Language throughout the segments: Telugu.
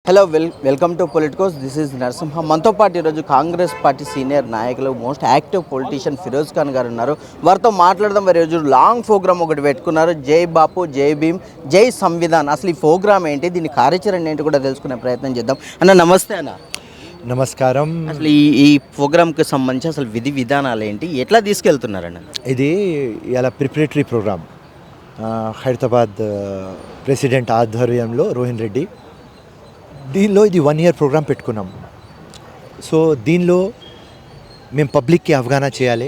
Hello welcome to Politicos. This is Narasimha. మనతో పాటు ఈరోజు కాంగ్రెస్ పార్టీ సీనియర్ నాయకులు, most active politician Firoz Khan గారు ఉన్నారు. వారితో మాట్లాడదాం. వారు ఈరోజు లాంగ్ ప్రోగ్రామ్ ఒకటి పెట్టుకున్నారు. జై బాపు, జై భీమ్, జై సంవిధాన్. అసలు ఈ ప్రోగ్రామ్ ఏంటి, దీని కార్యాచరణ ఏంటి కూడా తెలుసుకునే ప్రయత్నం చేద్దాం. అన్న నమస్తే. అన్న నమస్కారం. అసలు ఈ ప్రోగ్రామ్కి సంబంధించి అసలు విధి విధానాలు ఏంటి, ఎట్లా తీసుకెళ్తున్నారన్న? ఇది ఇలా ప్రిపరేటరీ ప్రోగ్రామ్. హైదరాబాద్ ప్రెసిడెంట్ ఆధ్వర్యంలో రోహిన్ రెడ్డి, దీనిలో ఇది 1 year ప్రోగ్రామ్ పెట్టుకున్నాం. సో దీనిలో మేము పబ్లిక్కి అవగాహన చేయాలి,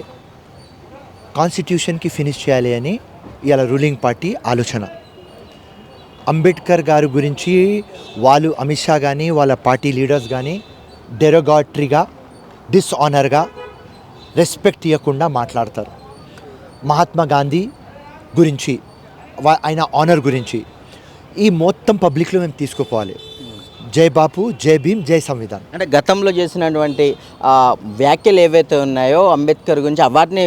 కాన్స్టిట్యూషన్కి ఫినిష్ చేయాలి అని ఇలా రూలింగ్ పార్టీ ఆలోచన. అంబేద్కర్ గారి గురించి వాళ్ళు అమిత్ షా కానీ వాళ్ళ పార్టీ లీడర్స్ కానీ డెరోగాటరీగా, డిస్ఆనర్గా, రెస్పెక్ట్ ఇవ్వకుండా మాట్లాడతారు. మహాత్మా గాంధీ గురించి, ఆయన ఆనర్ గురించి ఈ మొత్తం పబ్లిక్లో మేము తీసుకుపోవాలి. జై బాపు, జై భీమ్, జై సంవిధాన్. అంటే గతంలో చేసినటువంటి వ్యాఖ్యలు ఏవైతే ఉన్నాయో అంబేద్కర్ గురించి, వాటిని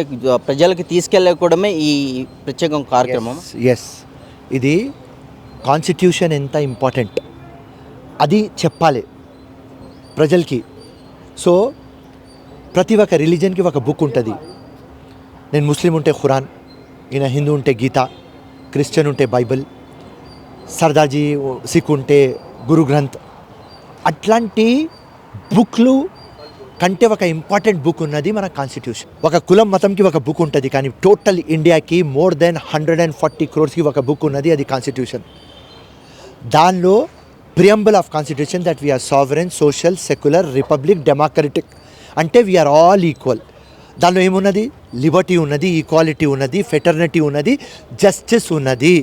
ప్రజలకు తీసుకెళ్ళకూడమే ఈ ప్రత్యేక కార్యక్రమం. ఎస్, ఇది కాన్స్టిట్యూషన్ ఎంత ఇంపార్టెంట్ అది చెప్పాలి ప్రజలకి. సో ప్రతి ఒక్క రిలీజన్కి ఒక బుక్ ఉంటుంది. నేను ముస్లిం ఉంటే ఖురాన్, ఈయన హిందూ ఉంటే గీత, క్రిస్టియన్ ఉంటే బైబిల్, సర్దాజీ సిక్ ఉంటే గురు గ్రంథ్. అట్లాంటి బుక్లు కంటే ఒక ఇంపార్టెంట్ బుక్ ఉన్నది మన కాన్స్టిట్యూషన్. ఒక కులం మతంకి ఒక బుక్ ఉంటుంది, కానీ టోటల్ ఇండియాకి మోర్ దెన్ 140 crores ఒక బుక్ ఉన్నది, అది కాన్స్టిట్యూషన్. దానిలో preamble of constitution that we are sovereign, social, secular, republic, democratic, అంటే వీఆర్ ఆల్ ఈక్వల్. దానిలో ఏమున్నది? లిబర్టీ ఉన్నది, ఈక్వాలిటీ ఉన్నది, ఫెటర్నిటీ ఉన్నది, జస్టిస్ ఉన్నది.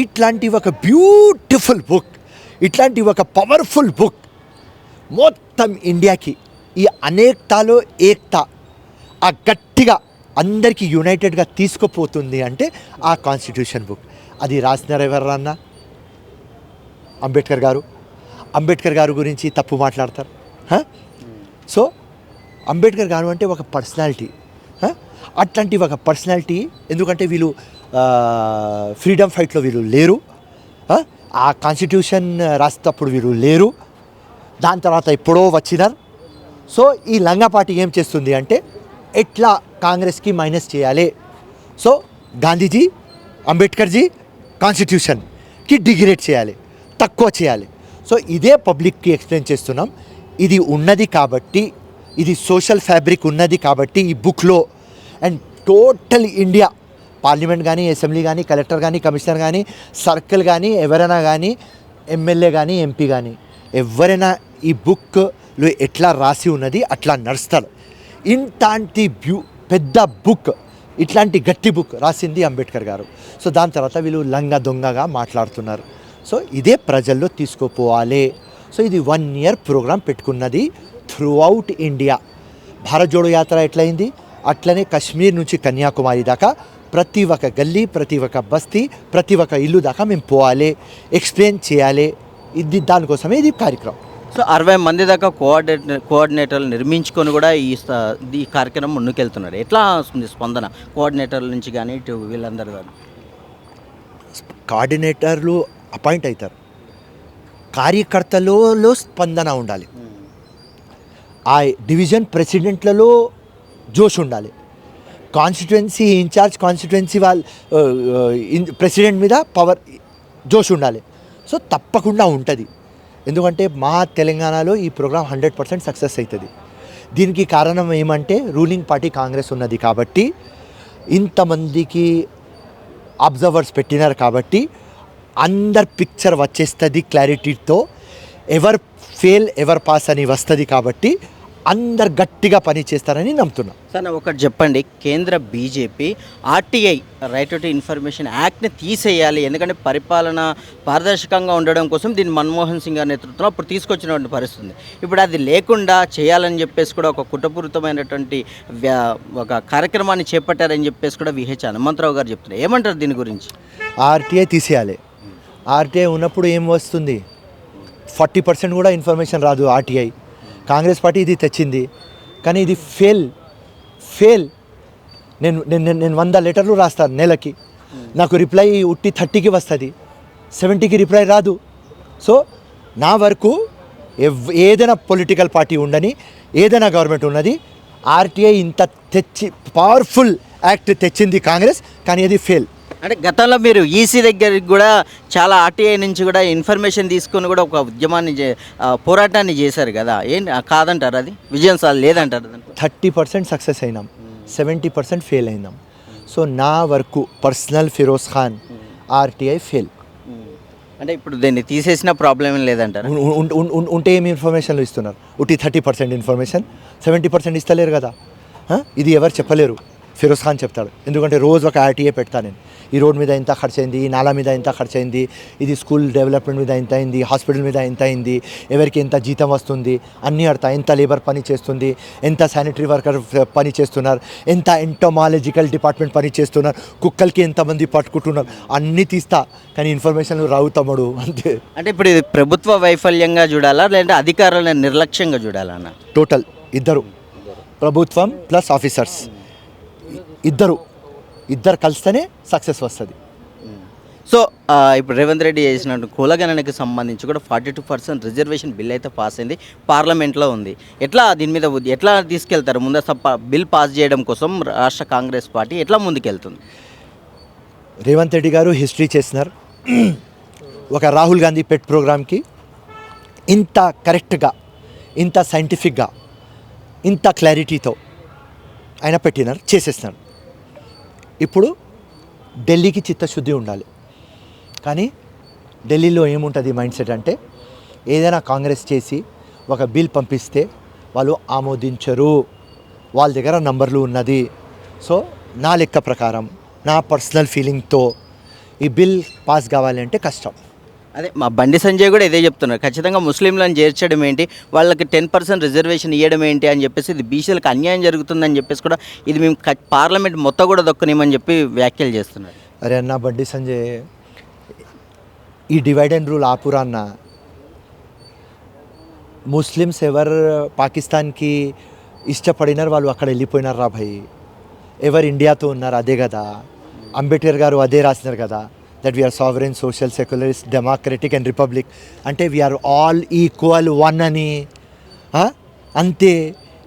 ఇట్లాంటి ఒక బ్యూటిఫుల్ బుక్, ఇట్లాంటి ఒక పవర్ఫుల్ బుక్ మొత్తం ఇండియాకి ఈ అనేకతలో ఏకత, ఆ గట్టిగా అందరికీ యునైటెడ్గా తీసుకుపోతుంది అంటే ఆ కాన్స్టిట్యూషన్ బుక్. అది రాసినారు ఎవరన్నా? అంబేద్కర్ గారు. అంబేద్కర్ గారు గురించి తప్పు మాట్లాడతారు. సో అంబేద్కర్ గారు అంటే ఒక పర్సనాలిటీ. అట్లాంటి ఒక పర్సనాలిటీ, ఎందుకంటే వీళ్ళు ఫ్రీడమ్ ఫైట్లో వీళ్ళు లేరు, ఆ కాన్స్టిట్యూషన్ రాసేటప్పుడు వీళ్ళు లేరు, దాని తర్వాత ఎప్పుడో వచ్చినారు. సో ఈ లంగా పార్టీ ఏం చేస్తుంది అంటే ఎట్లా కాంగ్రెస్కి మైనస్ చేయాలి. సో గాంధీజీ, అంబేద్కర్జీ కాన్స్టిట్యూషన్కి డిగ్రేడ్ చేయాలి, తక్కువ చేయాలి. సో ఇదే పబ్లిక్కి ఎక్స్ప్లెయిన్ చేస్తున్నాం. ఇది ఉన్నది కాబట్టి, ఇది సోషల్ ఫ్యాబ్రిక్ ఉన్నది కాబట్టి ఈ బుక్లో. అండ్ టోటల్ ఇండియా, పార్లమెంట్ కానీ, అసెంబ్లీ కానీ, కలెక్టర్ కానీ, కమిషనర్ కానీ, సర్కిల్ కానీ, ఎవరైనా కానీ, ఎమ్మెల్యే కానీ, ఎంపీ కానీ, ఎవరైనా ఈ బుక్లో ఎట్లా రాసి ఉన్నది అట్లా నడుస్తారు. ఇంతాంటి పెద్ద బుక్, ఇట్లాంటి గట్టి బుక్ రాసింది అంబేద్కర్ గారు. సో దాని తర్వాత వీళ్ళు లంగా దొంగగా మాట్లాడుతున్నారు. సో ఇదే ప్రజల్లో తీసుకుపోవాలి. సో ఇది 1 year ప్రోగ్రాం పెట్టుకున్నది through out India. Bharat Jodo Yatra ఎట్లయింది, అట్లనే కశ్మీర్ నుంచి కన్యాకుమారి దాకా ప్రతి ఒక్క గల్లీ, ప్రతి ఒక్క బస్తీ, ప్రతి ఒక్క ఇల్లు దాకా మేము పోవాలి, ఎక్స్ప్లెయిన్ చేయాలి. ఇది దానికోసమే ఇది కార్యక్రమం. సో 60 మంది దాకా కోఆర్డినేటర్లు నిర్మించుకొని కూడా ఈ కార్యక్రమం ముందుకెళ్తున్నారు. ఎట్లా వస్తుంది స్పందన కోఆర్డినేటర్ల నుంచి కానీ ఇటు వీళ్ళందరూ కానీ? కోఆర్డినేటర్లు అపాయింట్ అవుతారు, కార్యకర్తలలో స్పందన ఉండాలి, ఆ డివిజన్ ప్రెసిడెంట్లలో జోష్ ఉండాలి, కాన్స్టిట్యుయెన్సీ ఇన్ఛార్జ్, కాన్స్టిట్యుయెన్సీ ప్రెసిడెంట్ మీద పవర్, జోష్ ఉండాలి. సో తప్పకుండా ఉంటుంది. ఎందుకంటే మా తెలంగాణలో ఈ ప్రోగ్రాం 100% సక్సెస్ అవుతుంది. దీనికి కారణం ఏమంటే రూలింగ్ పార్టీ కాంగ్రెస్ ఉన్నది కాబట్టి, ఇంతమందికి అబ్జర్వర్స్ పెట్టినారు కాబట్టి అందరు పిక్చర్ వచ్చేస్తుంది క్లారిటీతో. ఎవరు ఫెయిల్ ఎవరు పాస్ అని వస్తుంది కాబట్టి అందరు గట్టిగా పని చేస్తారని నమ్ముతున్నాం. సార్ ఒకటి చెప్పండి, కేంద్ర BJP RTI, right to information యాక్ట్ని తీసేయాలి, ఎందుకంటే పరిపాలన పారదర్శకంగా ఉండడం కోసం దీన్ని మన్మోహన్ సింగ్ గారి నేతృత్వంలో అప్పుడు తీసుకొచ్చినటువంటి పరిస్థితుంది. ఇప్పుడు అది లేకుండా చేయాలని చెప్పేసి కూడా ఒక కుట్రపూరితమైనటువంటి ఒక కార్యక్రమాన్ని చేపట్టారని చెప్పేసి కూడా విహెచ్ హనుమంతరావు గారు చెప్తున్నారు. ఏమంటారు దీని గురించి? ఆర్టీఐ తీసేయాలి. ఆర్టీఐ ఉన్నప్పుడు ఏం వస్తుంది? 40% కూడా ఇన్ఫర్మేషన్ రాదు. ఆర్టీఐ కాంగ్రెస్ పార్టీ ఇది తెచ్చింది, కానీ ఇది ఫెయిల్. నేను 100 లెటర్లు రాస్తాను నెలకి, నాకు రిప్లై ఉట్టి 30కి వస్తుంది, 70కి రిప్లై రాదు. సో నా వరకు ఏదైనా పొలిటికల్ పార్టీ ఉండని, ఏదైనా గవర్నమెంట్ ఉన్నది, ఆర్టీఐ ఇంత పవర్ఫుల్ యాక్ట్ తెచ్చింది కాంగ్రెస్, కానీ అది ఫెయిల్. అంటే గతంలో మీరు ఈసీ దగ్గరికి కూడా చాలా ఆర్టీఐ నుంచి కూడా ఇన్ఫర్మేషన్ తీసుకొని కూడా ఒక ఉద్యమాన్ని పోరాటాన్ని చేశారు కదా, ఏం కాదంటారు అది విజయం లేదంటారు? 30% సక్సెస్ అయినాం, 70% ఫెయిల్ అయినాం. సో నా వరకు personal Firoz Khan RTI fail. అంటే ఇప్పుడు దీన్ని తీసేసిన ప్రాబ్లం ఏం లేదంటారు? ఉంటే ఏమి ఇన్ఫర్మేషన్లు ఇస్తున్నారు? ఉట్టి 30% ఇన్ఫర్మేషన్, 70% ఇస్తలేరు కదా. ఇది ఎవరు చెప్పలేరు, ఫిరోజ్ ఖాన్ చెప్తాడు. ఎందుకంటే రోజు ఒక ఆర్టీఐ పెడతా నేను, ఈ రోడ్ మీద ఎంత ఖర్చు అయింది, ఈ నాలా మీద ఎంత ఖర్చు అయింది, ఇది స్కూల్ డెవలప్మెంట్ మీద ఎంత అయింది, హాస్పిటల్ మీద ఎంత అయింది, ఎవరికి ఎంత జీతం వస్తుంది అన్నీ అడతా. ఎంత లేబర్ పని చేస్తుంది, ఎంత శానిటరీ వర్కర్ పని చేస్తున్నారు, ఎంత ఎంటోమాలజికల్ డిపార్ట్మెంట్ పని చేస్తున్నారు, కుక్కలకి ఎంతమంది పట్టుకుంటున్నారు, అన్నీ తీస్తా. కానీ ఇన్ఫర్మేషన్ రావు తమ్ముడు, అంతే. అంటే ఇప్పుడు ఇది ప్రభుత్వ వైఫల్యంగా చూడాలా లేదంటే అధికారుల నిర్లక్ష్యంగా చూడాలన్నా? టోటల్ ఇద్దరు, ప్రభుత్వం ప్లస్ ఆఫీసర్స్, ఇద్దరు కలిస్తేనే సక్సెస్ వస్తుంది. సో ఇప్పుడు రేవంత్ రెడ్డి చేసినట్టు కులగణనకు సంబంధించి కూడా 42% రిజర్వేషన్ బిల్ అయితే పాస్ అయింది, పార్లమెంట్లో ఉంది. దీని మీద ఎట్లా తీసుకెళ్తారు? ముందు బిల్ పాస్ చేయడం కోసం రాష్ట్ర కాంగ్రెస్ పార్టీ ఎట్లా ముందుకెళ్తుంది? రేవంత్ రెడ్డి గారు హిస్టరీ చేసినారు. ఒక రాహుల్ గాంధీ పెట్ ప్రోగ్రామ్కి ఇంత కరెక్ట్గా, ఇంత సైంటిఫిక్గా, ఇంత క్లారిటీతో ఆయన పెట్టినారు, చేసేసినారు. ఇప్పుడు ఢిల్లీకి చిత్తశుద్ధి ఉండాలి. కానీ ఢిల్లీలో ఏముంటుంది మైండ్ సెట్ అంటే, ఏదైనా కాంగ్రెస్ చేసి ఒక బిల్ పంపిస్తే వాళ్ళు ఆమోదించరు, వాళ్ళ దగ్గర నంబర్లు ఉన్నది. సో నా లెక్క ప్రకారం, నా పర్సనల్ ఫీలింగ్తో ఈ బిల్ పాస్ కావాలంటే కష్టం. అదే మా బండి సంజయ్ కూడా ఇదే చెప్తున్నారు, ఖచ్చితంగా ముస్లింలను చేర్చడం ఏంటి, వాళ్ళకి 10% రిజర్వేషన్ ఇవ్వడం ఏంటి అని చెప్పేసి, ఇది బీసీలకు అన్యాయం జరుగుతుందని చెప్పేసి కూడా, ఇది మేము పార్లమెంట్ మొత్తం కూడా దొక్కనేమని చెప్పి వ్యాఖ్యలు చేస్తున్నారు. అరే అన్న బండి సంజయ్, ఈ డివైడ్ అండ్ రూల్ ఆపురా అన్న. ముస్లిమ్స్ ఎవరు పాకిస్తాన్కి ఇష్టపడినారు, వాళ్ళు అక్కడ వెళ్ళిపోయినారు రా భయ్. ఎవరు ఇండియాతో ఉన్నారు, అదే కదా. అంబేద్కర్ గారు అదే రాసినారు కదా, that we are sovereign, social, secularist, democratic and republic. అంటే we are all equal one అని, అంతే.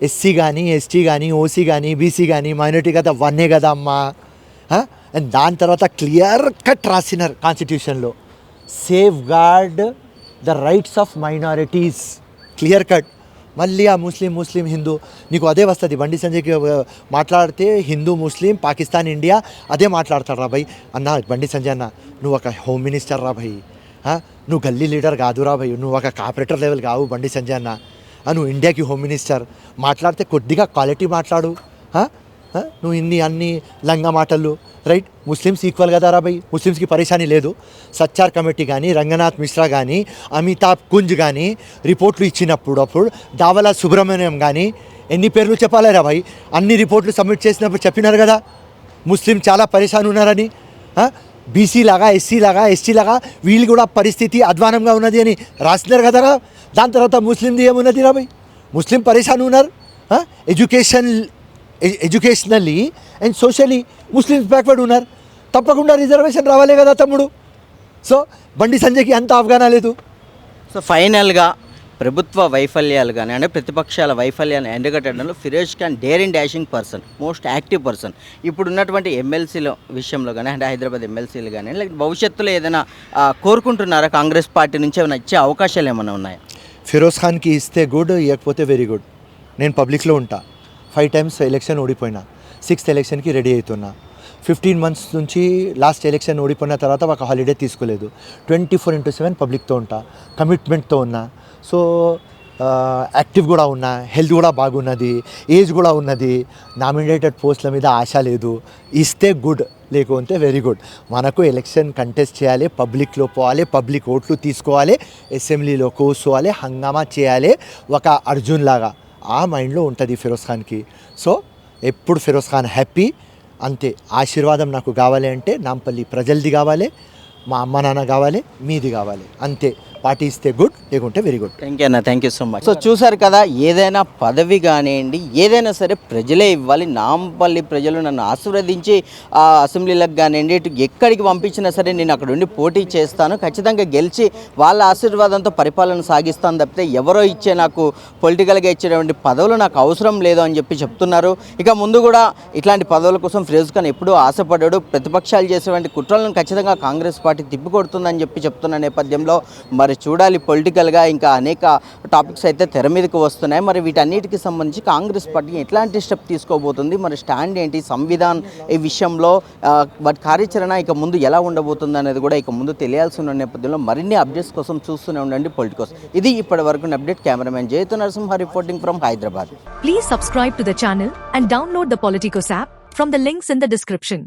ఎస్సీ కానీ, ఎస్టీ కానీ, ఓసీ కానీ, బీసీ కానీ, మైనారిటీ కదా, వన్నే కదా అమ్మా. అండ్ దాని తర్వాత క్లియర్ కట్ రాసినారు కాన్స్టిట్యూషన్లో, safeguard the rights of minorities, clear cut. మళ్ళీ ఆ ముస్లిం హిందూ, నీకు అదే వస్తుంది. బండి సంజయ్కి మాట్లాడితే హిందూ ముస్లిం పాకిస్తాన్ ఇండియా అదే మాట్లాడతాడు రా భయ్. అన్న బండి సంజయ్ అన్న, నువ్వు ఒక హోమ్ మినిస్టర్ రా భయ్, నువ్వు గల్లీ లీడర్ కాదు రా భయ్, నువ్వు ఒక కార్పొరేటర్ లెవెల్ కావు బండి సంజయ్ అన్న. నువ్వు ఇండియాకి హోమ్ మినిస్టర్, మాట్లాడితే కొద్దిగా క్వాలిటీ మాట్లాడు. నువ్వు అన్ని లంగా మాటలు, రైట్? ముస్లిమ్స్ ఈక్వల్ కదా రా భయ్, ముస్లిమ్స్కి పరేషానీ లేదు. సచ్చార్ కమిటీ కానీ, రంగనాథ్ మిశ్రా కానీ, అమితాబ్ కుంజ్ కానీ రిపోర్ట్లు ఇచ్చినప్పుడు దావలా సుబ్రహ్మణ్యం కానీ ఎన్ని పేర్లు చెప్పాలి రా భయ్. అన్ని రిపోర్ట్లు సబ్మిట్ చేసినప్పుడు చెప్పినారు కదా ముస్లిం చాలా పరేషాన్ ఉన్నారని. బీసీ లాగా, ఎస్సీ లాగా, ఎస్టీ లాగా వీళ్ళు కూడా పరిస్థితి అధ్వానంగా ఉన్నది అని రాసినారు కదరా. దాని తర్వాత ముస్లింది ఏమున్నది రా భయ్, ముస్లిం పరేషాన్ ఉన్నారు. Educationally and socially Muslims backward ఉన్నారు. తప్పకుండా రిజర్వేషన్ రావాలే కదా తమ్ముడు. సో బండి సంజయ్కి అంత అవగాహన లేదు. సో ఫైనల్గా ప్రభుత్వ వైఫల్యాలు కానీ, అంటే ప్రతిపక్షాల వైఫల్యాన్ని ఎండగట్టడంలో Firoz Khan daring dashing person, most active person. ఇప్పుడు ఉన్నటువంటి ఎమ్మెల్సీల విషయంలో కానీ, అంటే హైదరాబాద్ ఎమ్మెల్సీలు కానీ, లేక భవిష్యత్తులో ఏదైనా కోరుకుంటున్నారా కాంగ్రెస్ పార్టీ నుంచి? ఏమైనా ఇచ్చే అవకాశాలు ఏమైనా ఉన్నాయా? ఫిరోజ్ ఖాన్కి ఇస్తే గుడ్, ఇవ్వకపోతే వెరీ గుడ్. నేను పబ్లిక్లో ఉంటా. 5 times ఎలక్షన్ ఓడిపోయినా, 6th ఎలక్షన్కి రెడీ అవుతున్నా. 15 months నుంచి లాస్ట్ ఎలక్షన్ ఓడిపోయిన తర్వాత ఒక హాలిడే తీసుకోలేదు. 24/7 పబ్లిక్తో ఉంటా, కమిట్మెంట్తో ఉన్నా. సో యాక్టివ్ కూడా ఉన్నా, హెల్త్ కూడా బాగున్నది, ఏజ్ కూడా ఉన్నది. నామినేటెడ్ పోస్టుల మీద ఆశ లేదు. ఇస్తే గుడ్, లేకుంటే వెరీ గుడ్. మనకు ఎలక్షన్ కంటెస్ట్ చేయాలి, పబ్లిక్లో పోవాలి, పబ్లిక్ ఓట్లు తీసుకోవాలి, అసెంబ్లీలో కూర్చోవాలి, హంగామా చేయాలి, ఒక అర్జున్ లాగా. ఆ మైండ్లో ఉంటుంది ఫిరోజ్ ఖాన్కి. సో ఎప్పుడు ఫిరోజ్ ఖాన్ హ్యాపీ, అంతే. ఆశీర్వాదం నాకు కావాలి అంటే నాంపల్లి ప్రజలది కావాలి, మా అమ్మ నాన్న కావాలి, మీది కావాలి, అంతే. పాటిస్తే గుడ్, లేకుంటే వెరీ గుడ్. థ్యాంక్ యూ అన్న, thank you so much. So చూసారు కదా, ఏదైనా పదవి కానివ్వండి, ఏదైనా సరే ప్రజలే ఇవ్వాలి. నాంపల్లి ప్రజలు నన్ను ఆశీర్వదించి ఆ అసెంబ్లీలకు కానివ్వండి, ఇటు ఎక్కడికి పంపించినా సరే నేను అక్కడ ఉండి పోటీ చేస్తాను, ఖచ్చితంగా గెలిచి వాళ్ళ ఆశీర్వాదంతో పరిపాలన సాగిస్తాను తప్పితే ఎవరో ఇచ్చే నాకు పొలిటికల్గా ఇచ్చేటువంటి పదవులు నాకు అవసరం లేదు అని చెప్పి చెప్తున్నారు. ఇక ముందు కూడా ఇట్లాంటి పదవుల కోసం ఫిరోజ్ ఖాన్ ఎప్పుడూ ఆశపడ్డాడు. ప్రతిపక్షాలు చేసేటువంటి కుట్రలను ఖచ్చితంగా కాంగ్రెస్ పార్టీ తిప్పికొడుతుందని చెప్పి చెప్తున్న నేపథ్యంలో మరి చూడాలి, పొలిటికల్గా ఇంకా అనేక టాపిక్స్ అయితే తెర మీదకి వస్తున్నాయి. మరి వీటన్నిటికి సంబంధించి కాంగ్రెస్ పార్టీ ఎట్లాంటి స్టెప్ తీసుకోబోతుంది, మరి స్టాండ్ ఏంటి, సంవిధాన్ ఈ విషయంలో వాటి కార్యాచరణ ఇక ముందు ఎలా ఉండబోతుంది అనేది కూడా ఇక ముందు తెలియాల్సి ఉన్న నేపథ్యంలో మరిన్ని అప్డేట్స్ కోసం చూస్తూనే ఉండండి పొలిటికోస్. ఇది ఇప్పటి వరకు update. Cameraman Jayathu Narasimha reporting from Hyderabad. Please subscribe to the channel and download the Politicos app from the links in the description.